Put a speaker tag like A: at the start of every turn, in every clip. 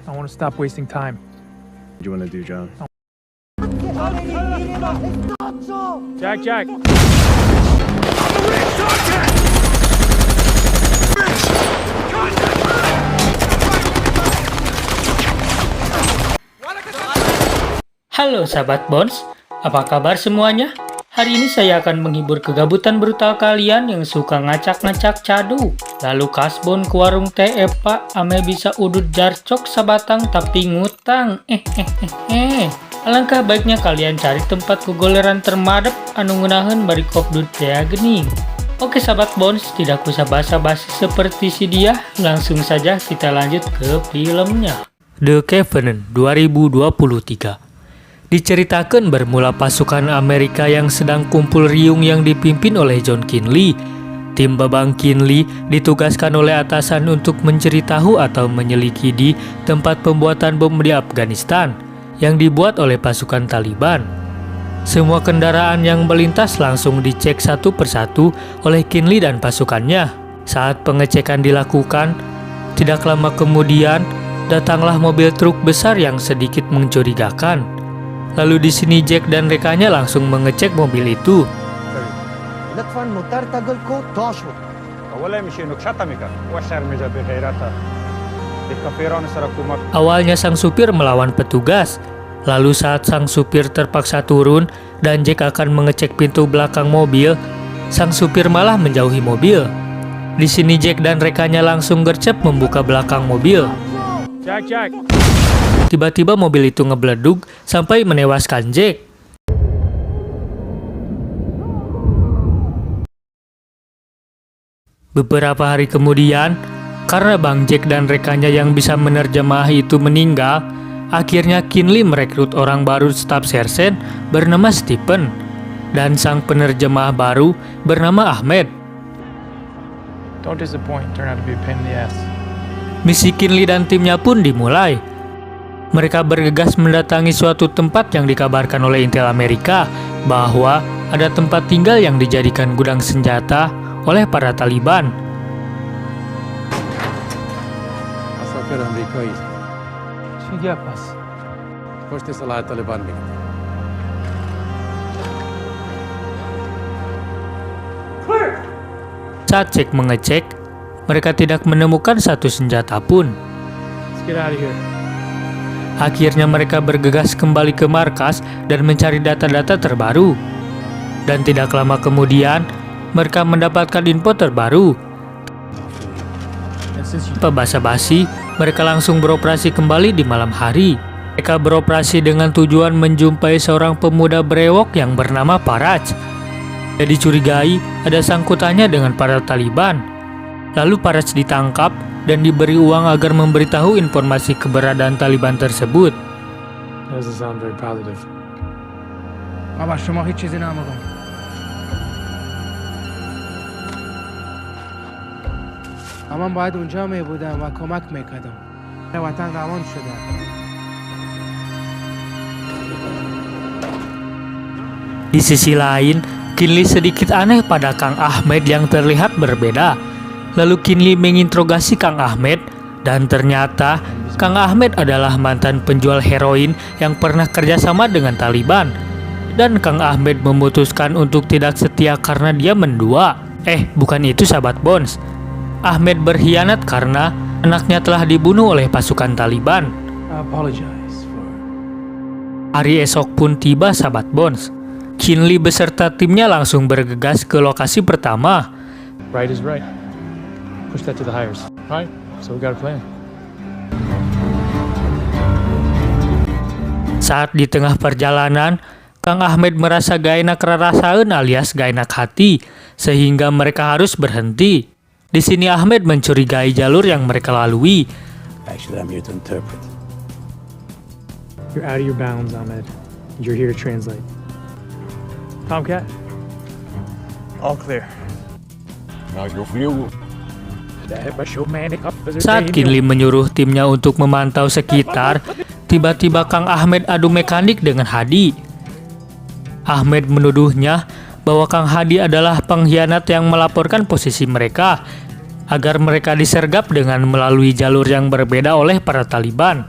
A: I want to stop wasting time.
B: What do you want to do, John?
A: Jack.
C: Halo sahabat Bones, apa kabar semuanya? Hari ini saya akan menghibur kegabutan brutal kalian yang suka ngacak-ngacak cadu. Lalu kasbon ke warung teh Pak, ame bisa udut jarcok sabatang tapi ngutang. Alangkah baiknya kalian cari tempat kegoleran termadep anu ngeunaheun bari kopdut teh gening. Oke sahabat Bones, tidak usah basa-basi seperti si dia, langsung saja kita lanjut ke filmnya. The Covenant 2023. Diceritakan bermula pasukan Amerika yang sedang kumpul riung yang dipimpin oleh John Kinley. Tim Babang Kinley ditugaskan oleh atasan untuk mencari tahu atau menyelidiki tempat pembuatan bom di Afghanistan yang dibuat oleh pasukan Taliban. Semua kendaraan yang melintas langsung dicek satu persatu oleh Kinley dan pasukannya. Saat pengecekan dilakukan, tidak lama kemudian datanglah mobil truk besar yang sedikit mencurigakan. Lalu di sini Jack dan rekannya langsung mengecek mobil itu. Awalnya sang supir melawan petugas. Lalu saat sang supir terpaksa turun dan Jack akan mengecek pintu belakang mobil, sang supir malah menjauhi mobil. Di sini Jack dan rekannya langsung gercep membuka belakang mobil.
A: Jack.
C: Tiba-tiba mobil itu ngebledug sampai menewaskan Jack. Beberapa hari kemudian, karena Bang Jack dan rekannya yang bisa menerjemah itu meninggal, akhirnya Kinley merekrut orang baru staf sersen bernama Stephen dan sang penerjemah baru bernama Ahmed.
A: Don't disappoint. Turn out to be a pain in the ass.
C: Misi Kinley dan timnya pun dimulai. Mereka bergegas mendatangi suatu tempat yang dikabarkan oleh Intel Amerika bahwa ada tempat tinggal yang dijadikan gudang senjata oleh para Taliban.
B: Asakar Amerika'yı.
A: چی پس؟
B: پشت سلاح طالبان میگن.
C: Saat Jack mengecek, mereka tidak menemukan satu senjata pun.
A: Let's get out of here.
C: Akhirnya mereka bergegas kembali ke markas dan mencari data-data terbaru. Dan tidak lama kemudian, mereka mendapatkan info terbaru. Tanpa basa-basi, mereka langsung beroperasi kembali di malam hari. Mereka beroperasi dengan tujuan menjumpai seorang pemuda brewok yang bernama Faraj. Dia dicurigai ada sangkutannya dengan para Taliban. Lalu Faraj ditangkap dan diberi uang agar memberitahu informasi keberadaan Taliban tersebut.
B: Doesn't sound very positive.
A: بابا شما هیچ چیزی نمیگم. من باید اونجا می بودم و کمک میکردم. وطن روان شده.
C: Di sisi lain, Kinley sedikit aneh pada Kang Ahmed yang terlihat berbeda. Lalu Kinley menginterogasi Kang Ahmed, dan ternyata Kang Ahmed adalah mantan penjual heroin yang pernah kerjasama dengan Taliban. Dan Kang Ahmed memutuskan untuk tidak setia karena dia mendua. Bukan itu sahabat Bones. Ahmed berkhianat karena anaknya telah dibunuh oleh pasukan Taliban.
A: I apologize for...
C: Hari esok pun tiba sahabat Bones. Kinley beserta timnya langsung bergegas ke lokasi pertama.
A: Right is right. Push that to the hires. Alright, so we got a plan.
C: Saat di tengah perjalanan, Kang Ahmed merasa gak enak rarasaeun alias gak enak hati, sehingga mereka harus berhenti. Di sini Ahmed mencurigai jalur yang mereka lalui.
B: Actually, I'm here to interpret.
A: You're out of your bounds, Ahmed. You're here to translate. Tomcat? All clear.
B: Now you're free.
C: Saat Kinley menyuruh timnya untuk memantau sekitar, tiba-tiba Kang Ahmed adu mekanik dengan Hadi. Ahmed menuduhnya bahwa Kang Hadi adalah pengkhianat yang melaporkan posisi mereka agar mereka disergap dengan melalui jalur yang berbeda oleh para Taliban.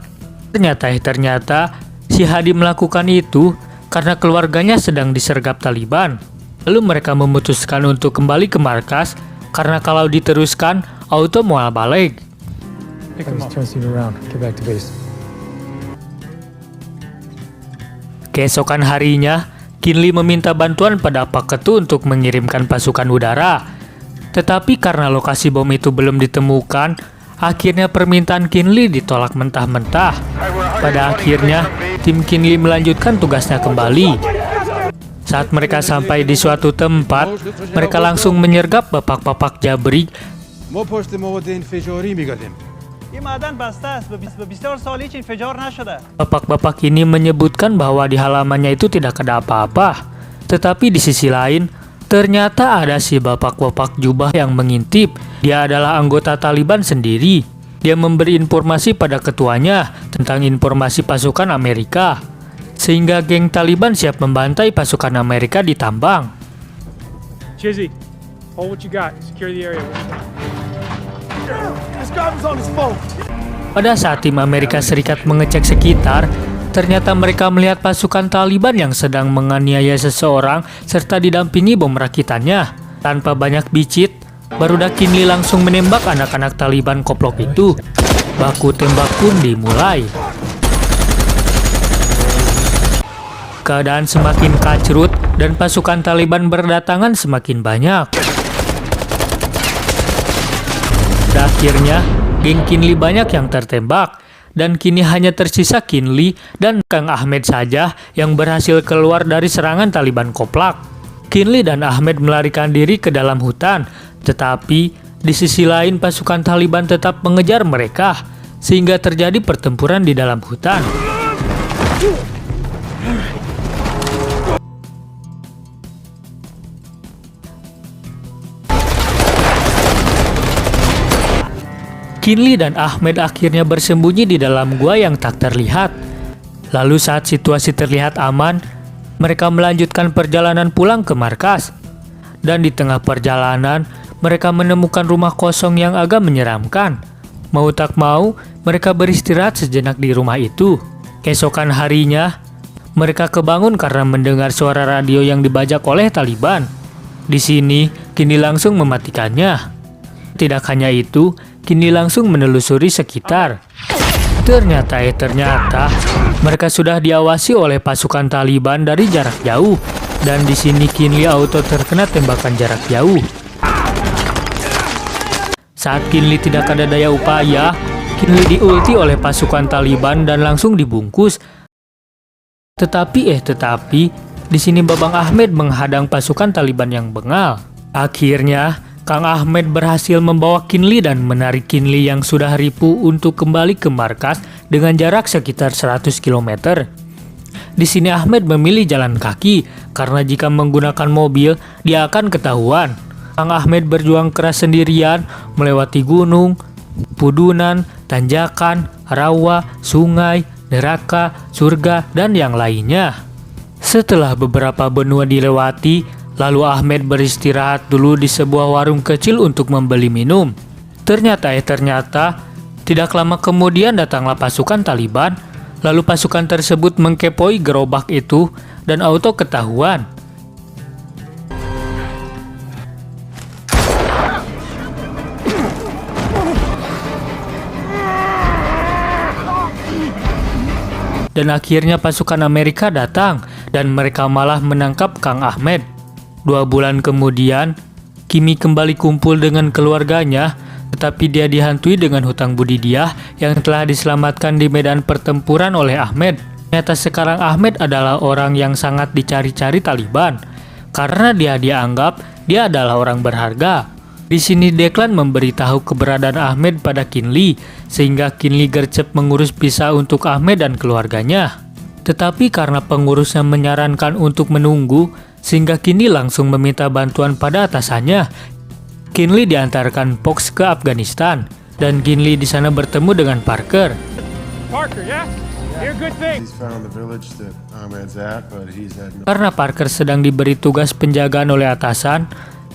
C: Ternyata si Hadi melakukan itu karena keluarganya sedang disergap Taliban. Lalu mereka memutuskan untuk kembali ke markas karena kalau diteruskan auto mual balik. Keesokan harinya, Kinli meminta bantuan pada Pak Ketu untuk mengirimkan pasukan udara. Tetapi karena lokasi bom itu belum ditemukan, akhirnya permintaan Kinli ditolak mentah-mentah. Pada akhirnya, tim Kinli melanjutkan tugasnya kembali. Saat mereka sampai di suatu tempat, mereka langsung menyergap bapak-bapak Jabri. Bapak-bapak ini menyebutkan bahwa di halamannya itu tidak ada apa-apa. Tetapi di sisi lain, ternyata ada si bapak-bapak jubah yang mengintip. Dia adalah anggota Taliban sendiri. Dia memberi informasi pada ketuanya tentang informasi pasukan Amerika. Sehingga geng Taliban siap membantai pasukan Amerika di tambang.
A: Chizzy, hold what you got. Secure the area.
C: Pada saat tim Amerika Serikat mengecek sekitar, ternyata mereka melihat pasukan Taliban yang sedang menganiaya seseorang serta didampingi bom rakitannya. Tanpa banyak bicit, barudak Kinli langsung menembak anak-anak Taliban koplok itu. Baku tembak pun dimulai. Keadaan semakin kacrut dan pasukan Taliban berdatangan semakin banyak. Pada akhirnya, geng Kinli banyak yang tertembak, dan kini hanya tersisa Kinli dan Kang Ahmed saja yang berhasil keluar dari serangan Taliban koplak. Kinli dan Ahmed melarikan diri ke dalam hutan, tetapi di sisi lain pasukan Taliban tetap mengejar mereka, sehingga terjadi pertempuran di dalam hutan. Kinli dan Ahmed akhirnya bersembunyi di dalam gua yang tak terlihat. Lalu saat situasi terlihat aman, mereka melanjutkan perjalanan pulang ke markas. Dan di tengah perjalanan, mereka menemukan rumah kosong yang agak menyeramkan. Mau tak mau, mereka beristirahat sejenak di rumah itu. Keesokan harinya, mereka kebangun karena mendengar suara radio yang dibajak oleh Taliban. Di sini, Kinli langsung mematikannya. Tidak hanya itu, Kinli langsung menelusuri sekitar. Ternyata mereka sudah diawasi oleh pasukan Taliban dari jarak jauh. Dan di sini Kinli auto terkena tembakan jarak jauh. Saat Kinli tidak ada daya upaya, Kinli diulti oleh pasukan Taliban dan langsung dibungkus. Tetapi di sini Babang Ahmed menghadang pasukan Taliban yang bengal. Akhirnya Kang Ahmed berhasil membawa Kinli dan menarik Kinli yang sudah ripuh untuk kembali ke markas dengan jarak sekitar 100 km. Di sini Ahmed memilih jalan kaki karena jika menggunakan mobil dia akan ketahuan. Kang Ahmed berjuang keras sendirian melewati gunung, pudunan, tanjakan, rawa, sungai, neraka, surga, dan yang lainnya. Setelah beberapa benua dilewati, lalu Ahmed beristirahat dulu di sebuah warung kecil untuk membeli minum. Ternyata, tidak lama kemudian datanglah pasukan Taliban. Lalu pasukan tersebut mengkepoi gerobak itu dan auto ketahuan. Dan akhirnya pasukan Amerika datang dan mereka malah menangkap Kang Ahmed. 2 bulan kemudian, Kimi kembali kumpul dengan keluarganya, tetapi dia dihantui dengan hutang budi dia yang telah diselamatkan di medan pertempuran oleh Ahmed. Ternyata sekarang Ahmed adalah orang yang sangat dicari-cari Taliban, karena dia dianggap dia adalah orang berharga. Di sini Declan memberitahu keberadaan Ahmed pada Kinli, sehingga Kinli gercep mengurus visa untuk Ahmed dan keluarganya. Tetapi karena pengurusnya menyarankan untuk menunggu, sehingga Kinli langsung meminta bantuan pada atasannya. Kinli diantarkan Fox ke Afghanistan, dan Kinli di sana bertemu dengan Parker. Karena Parker sedang diberi tugas penjagaan oleh atasan,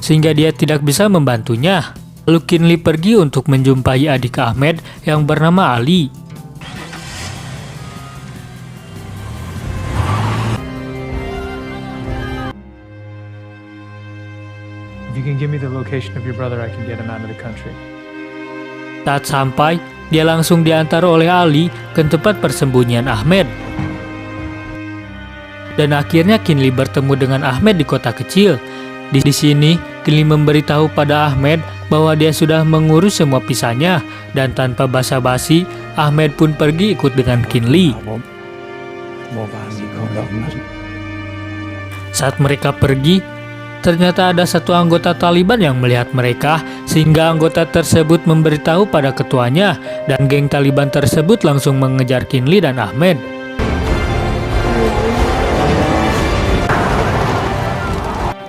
C: sehingga dia tidak bisa membantunya. Lalu Kinli pergi untuk menjumpai adik Ahmed yang bernama Ali.
A: If you can give me the location of your brother, I can get him out of the country.
C: Saat sampai, dia langsung diantar oleh Ali ke tempat persembunyian Ahmed. Dan akhirnya Kinli bertemu dengan Ahmed di kota kecil. Di sini, Kinli memberitahu pada Ahmed bahwa dia sudah mengurus semua pisahnya, dan tanpa basa-basi, Ahmed pun pergi ikut dengan Kinli. Saat mereka pergi, ternyata ada satu anggota Taliban yang melihat mereka, sehingga anggota tersebut memberitahu pada ketuanya, dan geng Taliban tersebut langsung mengejar Kinli dan Ahmed.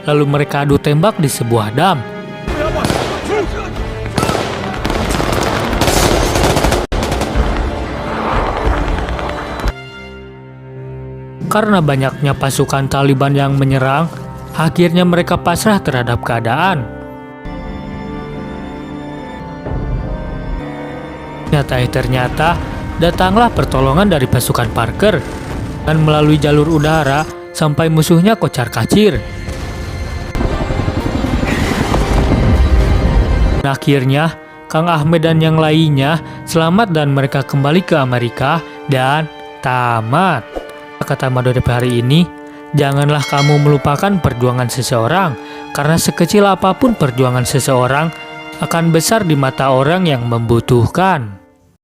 C: Lalu mereka adu tembak di sebuah dam. Karena banyaknya pasukan Taliban yang menyerang, akhirnya mereka pasrah terhadap keadaan. Ternyata datanglah pertolongan dari pasukan Parker, dan melalui jalur udara sampai musuhnya kocar-kacir. Akhirnya, Kang Ahmed dan yang lainnya selamat dan mereka kembali ke Amerika dan tamat. Kata Madodep hari ini, janganlah kamu melupakan perjuangan seseorang, karena sekecil apapun perjuangan seseorang akan besar di mata orang yang membutuhkan.